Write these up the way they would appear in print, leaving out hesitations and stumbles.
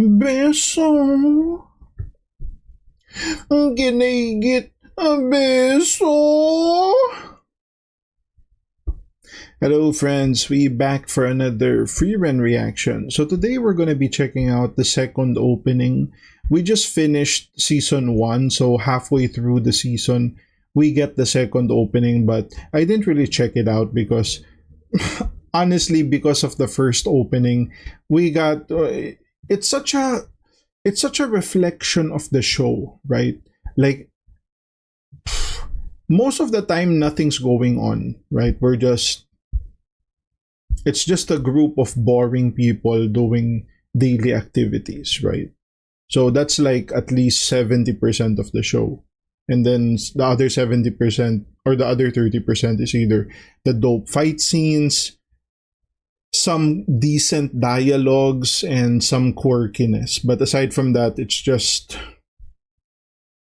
Beso. Ginigit a beso. Hello friends, we back for another Frieren reaction. So today we're going to be checking out the second opening. We just finished season 1, so halfway through the season we get the second opening, but I didn't really check it out because honestly, because of the first opening, we got it's such a it's such a reflection of the show, right? Like most of the time nothing's going on, right? It's just a group of boring people doing daily activities, right? So that's like at least 70% of the show. And then the other 70% or the other 30% is either the dope fight scenes, some decent dialogues, and some quirkiness. But aside from that, it's just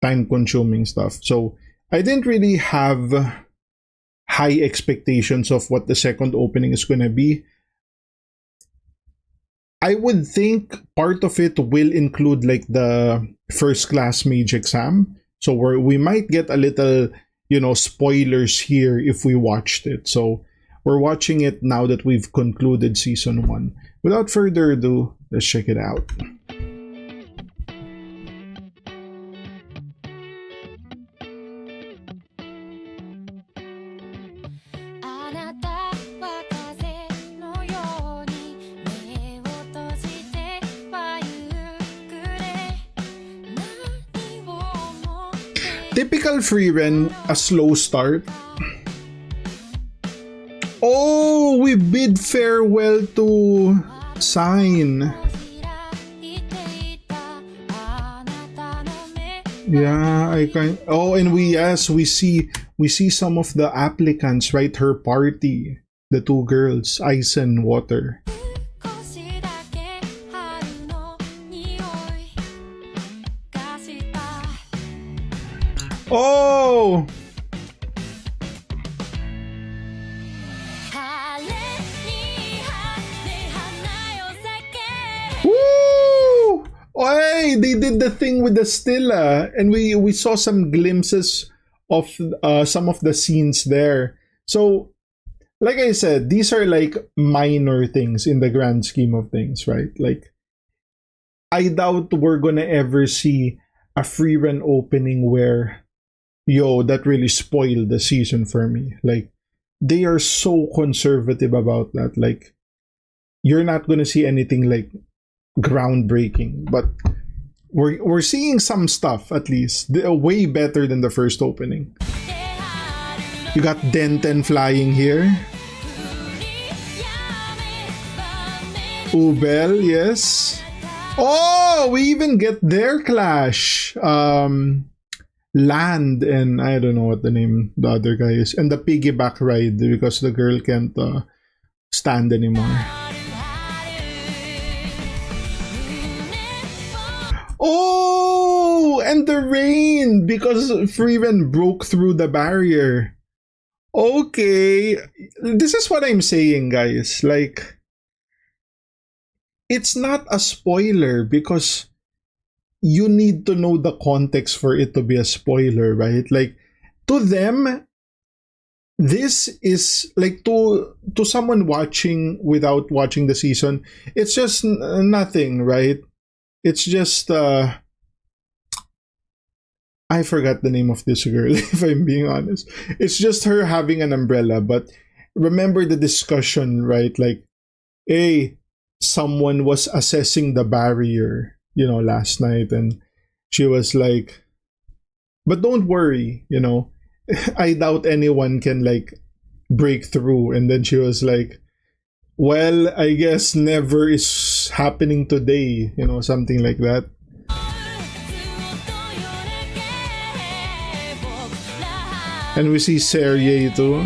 time consuming stuff. So I didn't really have high expectations of what the second opening is going to be. I would think part of it will include like the first class mage exam. So we might get a little, spoilers here if we watched it. So we're watching it now that we've concluded season 1. Without further ado, let's check it out. Typical Frieren, a slow start. Oh, we bid farewell to Sign. Yeah, I can. Oh, and we see some of the applicants, right? Her party, the two girls, Ice and Water. Oh! Woo! Oy, they did the thing with the Stilla, and we saw some glimpses of some of the scenes there. So, like I said, these are like minor things in the grand scheme of things, right? Like, I doubt we're gonna ever see a Frieren opening where that really spoiled the season for me. Like, they are so conservative about that. Like, you're not gonna see anything like groundbreaking, but we're seeing some stuff at least. Way better than the first opening. You got Denten flying here. Ubel, yes. Oh, we even get their clash. Land and I don't know what the other guy is, and the piggyback ride because the girl can't stand anymore. Oh, and the rain because Frieren broke through the barrier. Okay, this is what I'm saying, guys. Like, it's not a spoiler because you need to know the context for it to be a spoiler, right? Like, to them, this is like to someone watching without watching the season, it's just nothing, right? It's just I forgot the name of this girl if I'm being honest. It's just her having an umbrella, but remember the discussion, right? Like, hey, someone was assessing the barrier last night, and she was like, but don't worry, I doubt anyone can like break through. And then she was like, well, I guess never is happening today, something like that. And we see Serye too.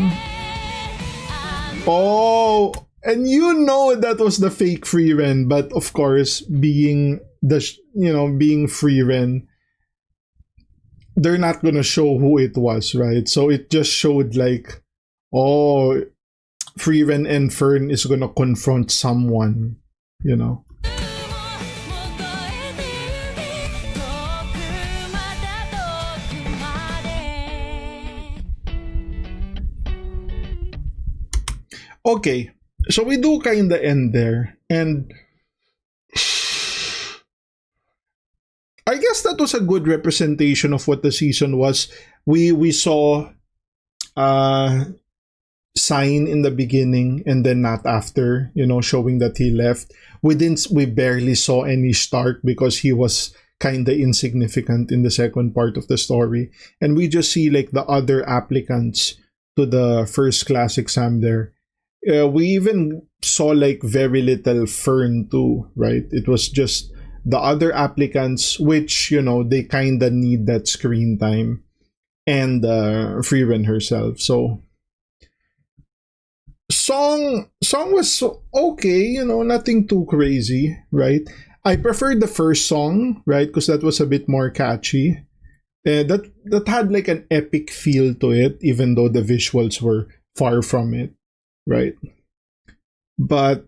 Oh, and that was the fake Frieren, but of course, being being Frieren, they're not gonna show who it was, right? So it just showed like, oh, Frieren and Fern is gonna confront someone, Okay, so we do kind of end there, and I guess that was a good representation of what the season was. We saw uh sign in the beginning and then not after, showing that he left. We barely saw any Stark because he was kind of insignificant in the second part of the story, and we just see like the other applicants to the first class exam there. We even saw like very little Fern too, right? It was just the other applicants, which they kind of need that screen time, and Frieren herself. So song was okay, nothing too crazy, right? I preferred the first song, right, because that was a bit more catchy. That had like an epic feel to it, even though the visuals were far from it, right? But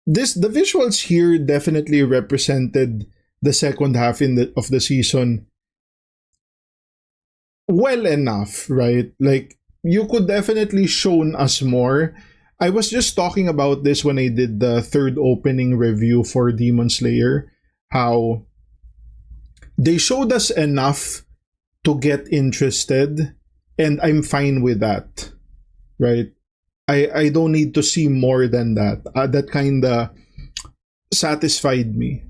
the visuals here definitely represented the second half of the season well enough, right? Like you could definitely shown us more. I was just talking about this when I did the third opening review for Demon Slayer, how they showed us enough to get interested, and I'm fine with that, right? I don't need to see more than that. That kind of satisfied me.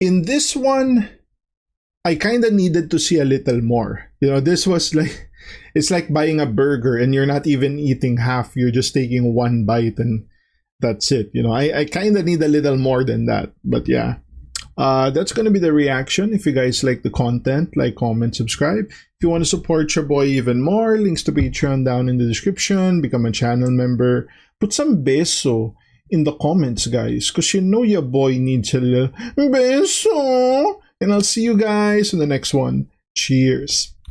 In this one, I kind of needed to see a little more. This was like, it's like buying a burger and you're not even eating half, you're just taking one bite and that's it. I kind of need a little more than that. But yeah, that's going to be the reaction. If you guys like the content, like, comment, subscribe. If you want to support your boy even more, links to Patreon down in the description. Become a channel member. Put some beso in the comments, guys, because your boy needs a little beso. And I'll see you guys in the next one. Cheers.